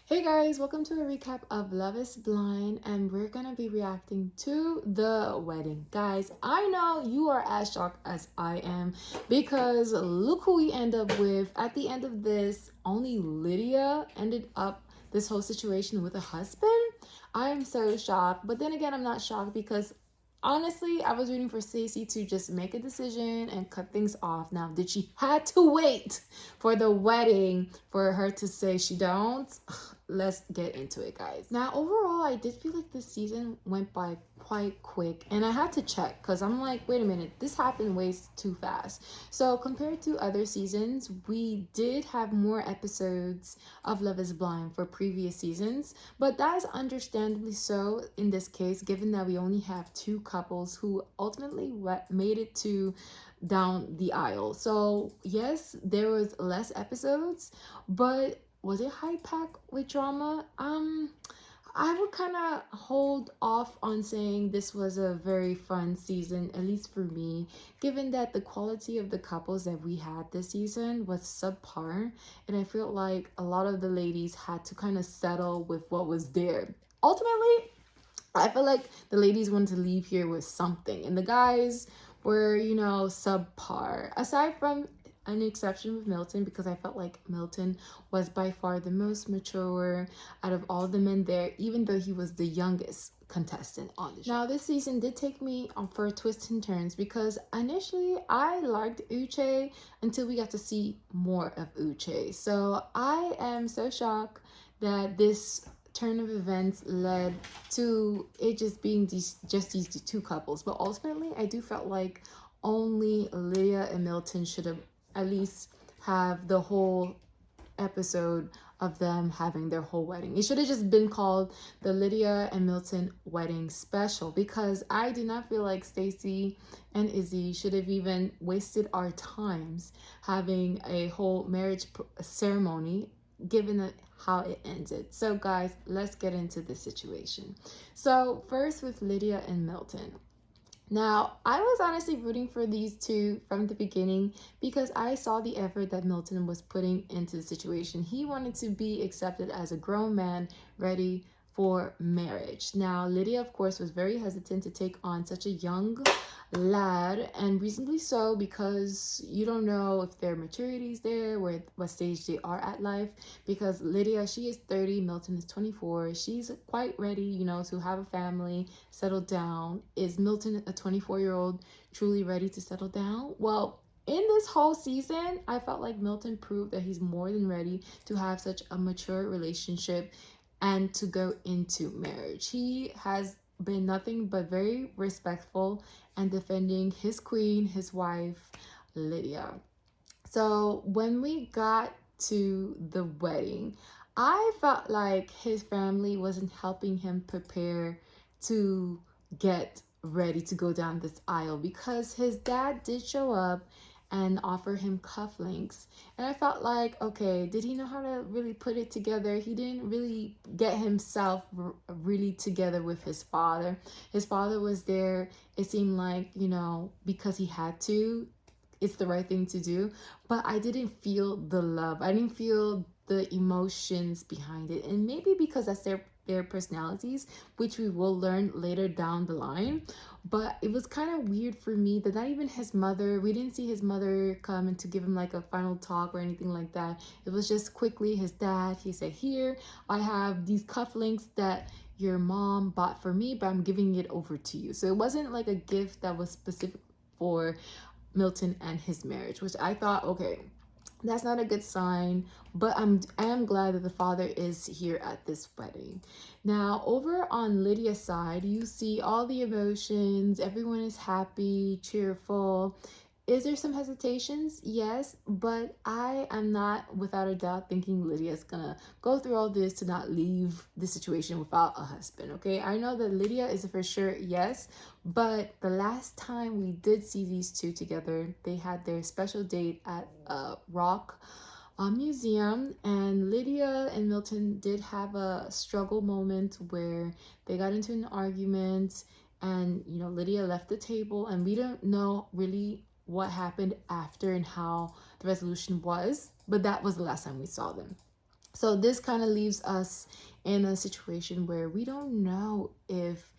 Hey guys, welcome to a recap of Love is Blind, and we're gonna be reacting to the wedding. Guys, I know you are as shocked as I am because look who we end up with. At the end of this, only Lydia ended up this whole situation with a husband. I am so shocked, but then again, I'm not shocked because honestly, I was rooting for Stacey to just make a decision and cut things off. Now, did she had to wait for the wedding for her to say she don't? Let's get into it, guys. Now, overall, I did feel like this season went by quite quick, and I had to check because I'm like, wait a minute, this happened way too fast. So compared to other seasons, we did have more episodes of Love is Blind for previous seasons, but that is understandably so in this case, given that we only have two couples who ultimately made it to down the aisle. So yes, there was less episodes, but was it high pack with drama? I would kind of hold off on saying this was a very fun season, at least for me, given that the quality of the couples that we had this season was subpar, and I feel like a lot of the ladies had to kind of settle with what was there. Ultimately, I feel like the ladies wanted to leave here with something, and the guys were, subpar. Aside from an exception with Milton, because I felt like Milton was by far the most mature out of all the men there, even though he was the youngest contestant on the show. Now, this season did take me on for twists and turns because initially I liked Uche until we got to see more of Uche. So I am so shocked that this turn of events led to it just being these two couples, but ultimately I do felt like only Lydia and Milton should have at least have the whole episode of them having their whole wedding. It should have just been called the Lydia and Milton wedding special, because I do not feel like Stacey and Izzy should have even wasted our times having a whole marriage ceremony given that how it ended. So guys, let's get into the situation. So first with Lydia and Milton. Now, I was honestly rooting for these two from the beginning because I saw the effort that Milton was putting into the situation. He wanted to be accepted as a grown man ready for marriage. Now, Lydia, of course, was very hesitant to take on such a young lad, and reasonably so, because you don't know if their maturity is there, what stage they are at life. Because Lydia, she is 30, Milton is 24. She's quite ready, to have a family, settle down. Is Milton, a 24-year-old, truly ready to settle down? Well, in this whole season, I felt like Milton proved that he's more than ready to have such a mature relationship and to go into marriage. He has been nothing but very respectful and defending his queen, his wife, Lydia. So when we got to the wedding, I felt like his family wasn't helping him prepare to get ready to go down this aisle, because his dad did show up and offer him cufflinks. And I felt like, okay, did he know how to really put it together? He didn't really get himself really together with his father. His father was there, it seemed like, because he had to. It's the right thing to do, but I didn't feel the love. I didn't feel the emotions behind it, and maybe because that's their personalities, which we will learn later down the line. But it was kind of weird for me that not even his mother, we didn't see his mother come and to give him like a final talk or anything like that. It was just quickly his dad. He said, here, I have these cufflinks that your mom bought for me, but I'm giving it over to you. So it wasn't like a gift that was specific for Milton and his marriage, which I thought, okay, that's not a good sign, but I am glad that the father is here at this wedding. Now, over on Lydia's side, you see all the emotions. Everyone is happy, cheerful. Is there some hesitations? Yes, but I am not without a doubt thinking Lydia's gonna go through all this to not leave the situation without a husband, okay? I know that Lydia is for sure yes, but the last time we did see these two together, they had their special date at Rock Museum, and Lydia and Milton did have a struggle moment where they got into an argument, and Lydia left the table, and we don't know really what happened after and how the resolution was, but that was the last time we saw them. So this kind of leaves us in a situation where we don't know if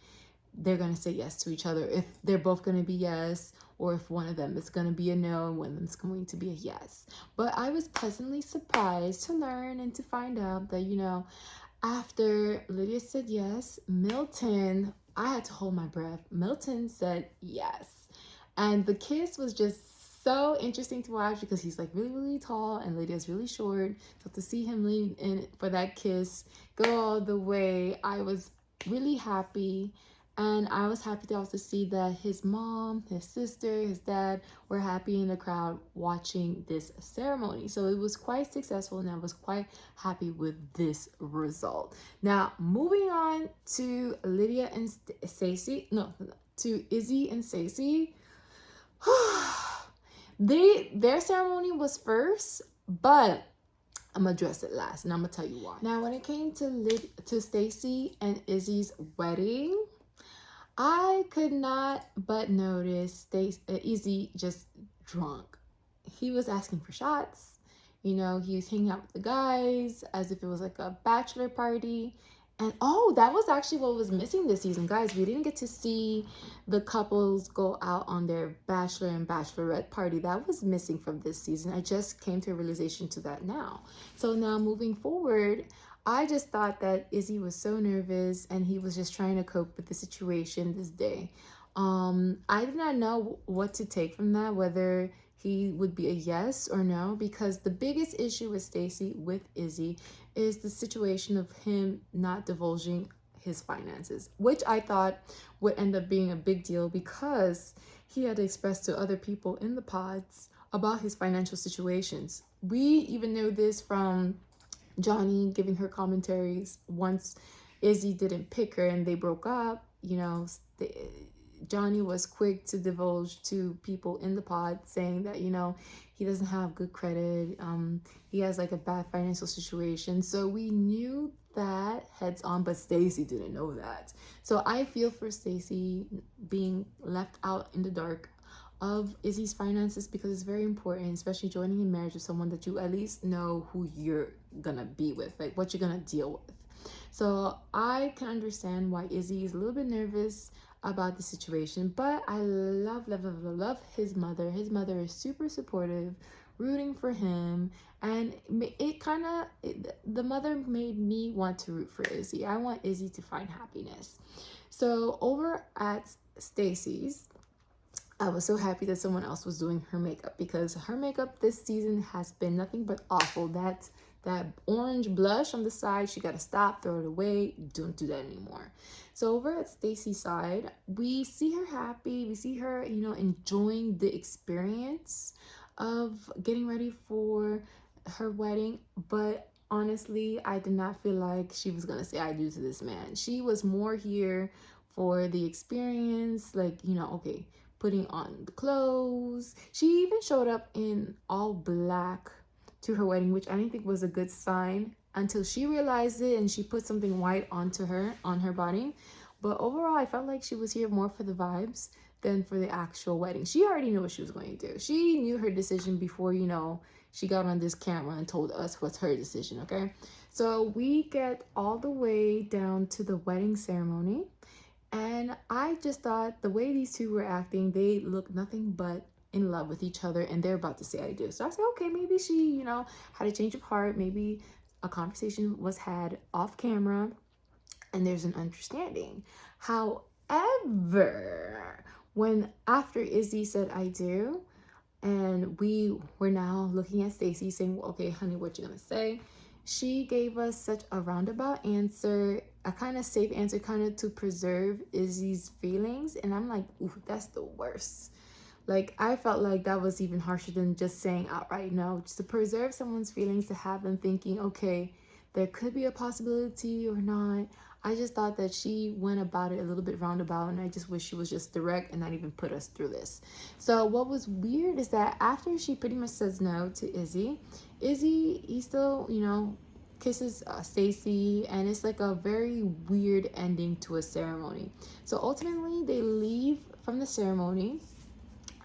they're going to say yes to each other, if they're both going to be yes, or if one of them is going to be a no and one of them is going to be a yes. But I was pleasantly surprised to learn and to find out that, after Lydia said yes, Milton, I had to hold my breath. Milton said yes. And the kiss was just so interesting to watch because he's like really, really tall and Lydia's really short. So to see him lean in for that kiss, go all the way, I was really happy. And I was happy to also see that his mom, his sister, his dad were happy in the crowd watching this ceremony. So it was quite successful and I was quite happy with this result. Now, moving on to Lydia and Stacey, no, to Izzy and Stacey. Their ceremony was first, but I'm gonna address it last, and I'm gonna tell you why. Now, when it came to Stacey and Izzy's wedding, I could not but notice Izzy just drunk. He was asking for shots. He was hanging out with the guys as if it was like a bachelor party. And oh, that was actually what was missing this season, guys. We didn't get to see the couples go out on their bachelor and bachelorette party. That was missing from this season. I just came to a realization to that now. So now moving forward, I just thought that Izzy was so nervous and he was just trying to cope with the situation this day. I did not know what to take from that, whether he would be a yes or no, because the biggest issue with Stacey with Izzy is the situation of him not divulging his finances, which I thought would end up being a big deal because he had to express to other people in the pods about his financial situations. We even know this from Johnny giving her commentaries once Izzy didn't pick her and they broke up. Johnny was quick to divulge to people in the pod saying that, he doesn't have good credit. He has like a bad financial situation. So we knew that heads on, but Stacey didn't know that. So I feel for Stacey being left out in the dark of Izzy's finances because it's very important, especially joining in marriage with someone that you at least know who you're gonna be with, like what you're gonna deal with. So I can understand why Izzy is a little bit nervous about the situation, but I love his mother. His mother is super supportive, rooting for him, and the mother made me want to root for Izzy. I want Izzy to find happiness. So over at Stacey's, I was so happy that someone else was doing her makeup because her makeup this season has been nothing but awful. That orange blush on the side, she got to stop, throw it away. Don't do that anymore. So over at Stacey's side, we see her happy. We see her, enjoying the experience of getting ready for her wedding. But honestly, I did not feel like she was going to say I do to this man. She was more here for the experience, okay, putting on the clothes. She even showed up in all black to her wedding, which I didn't think was a good sign until she realized it and she put something white on her body. But overall, I felt like she was here more for the vibes than for the actual wedding. She already knew what she was going to do. She knew her decision before, she got on this camera and told us what's her decision, okay? So we get all the way down to the wedding ceremony. And I just thought the way these two were acting, they looked nothing but in love with each other and they're about to say I do. So I said, okay, maybe she, had a change of heart. Maybe a conversation was had off camera and there's an understanding. However, after Izzy said I do, and we were now looking at Stacey saying, well, okay, honey, what you gonna say? She gave us such a roundabout answer, a kind of safe answer, kind of to preserve Izzy's feelings. And I'm like, ooh, that's the worst. Like, I felt like that was even harsher than just saying outright no. Just to preserve someone's feelings, to have them thinking, okay, there could be a possibility or not. I just thought that she went about it a little bit roundabout, and I just wish she was just direct and not even put us through this. So what was weird is that after she pretty much says no to Izzy, he still, kisses Stacey, and it's like a very weird ending to a ceremony. So ultimately, they leave from the ceremony,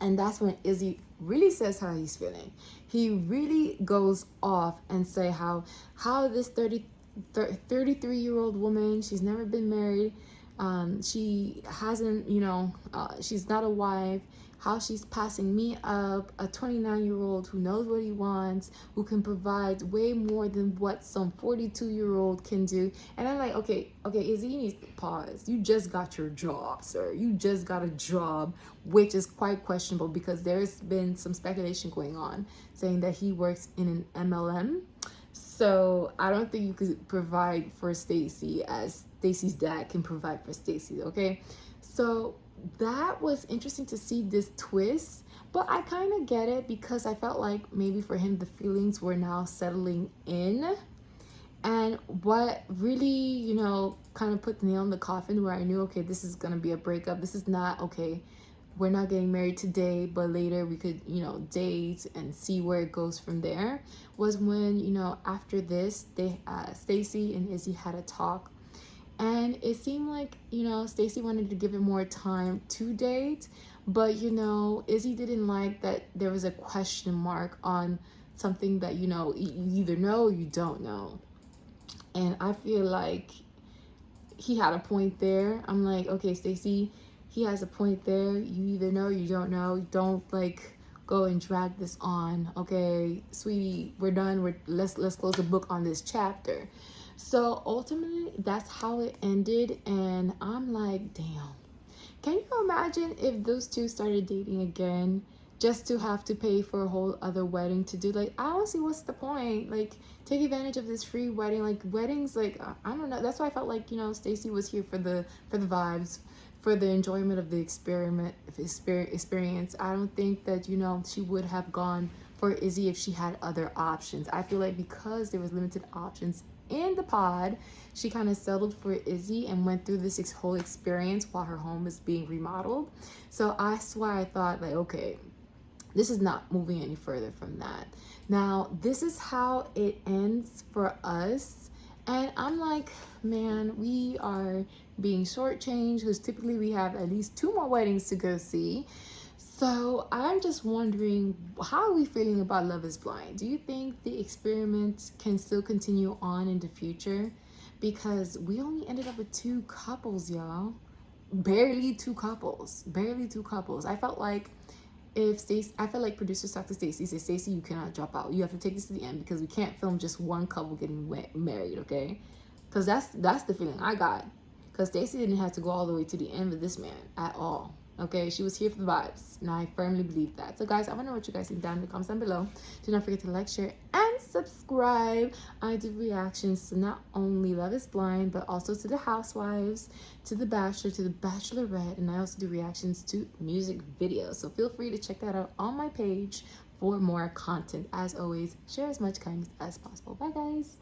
And that's when Izzy really says how he's feeling. He really goes off and say how this 33-year-old woman, she's never been married, she hasn't, she's not a wife, how she's passing me up, a 29-year-old who knows what he wants, who can provide way more than what some 42-year-old can do. And I'm like, okay, Izzy, you need to pause. You just got your job, sir. You just got a job, which is quite questionable because there's been some speculation going on saying that he works in an MLM. So I don't think you could provide for Stacy as Stacy's dad can provide for Stacy, okay? So that was interesting to see this twist, but I kind of get it because I felt like maybe for him the feelings were now settling in. And what really, kind of put the nail in the coffin where I knew, okay, this is going to be a breakup. This is not, okay, we're not getting married today, but later we could, date and see where it goes from there, was when, after this, they, Stacy and Izzy had a talk. And it seemed like, Stacy wanted to give it more time to date, but, Izzy didn't like that there was a question mark on something that, you either know or you don't know. And I feel like he had a point there. I'm like, okay, Stacy, he has a point there. You either know or you don't know. Don't go and drag this on. Okay, sweetie, we're done. Let's close the book on this chapter. So ultimately, that's how it ended. And I'm like, damn. Can you imagine if those two started dating again just to have to pay for a whole other wedding to do? I don't see what's the point. Take advantage of this free wedding. Weddings, I don't know. That's why I felt like, Stacy was here for the vibes, for the enjoyment of the experience. I don't think that, she would have gone for Izzy if she had other options. I feel like because there was limited options in the pod, she kind of settled for Izzy and went through this whole experience while her home is being remodeled. So that's why I thought, okay, this is not moving any further from that. Now, this is how it ends for us. And I'm like, man, we are being shortchanged because typically we have at least 2 more weddings to go see. So I'm just wondering, how are we feeling about Love is Blind? Do you think the experiment can still continue on in the future? Because we only ended up with 2 couples, y'all. Barely two couples. I felt like producers talked to Stacey, say, Stacey, you cannot drop out. You have to take this to the end because we can't film just one couple getting married, okay? Because that's the feeling I got. Because Stacey didn't have to go all the way to the end with this man at all. Okay, she was here for the vibes, and I firmly believe that. So guys, I want to know what you guys think down in the comments down below. Do not forget to like, share, and subscribe. I do reactions to not only Love is Blind, but also to the Housewives, to the Bachelor, to the Bachelorette, and I also do reactions to music videos. So feel free to check that out on my page for more content. As always, share as much kindness as possible. Bye guys.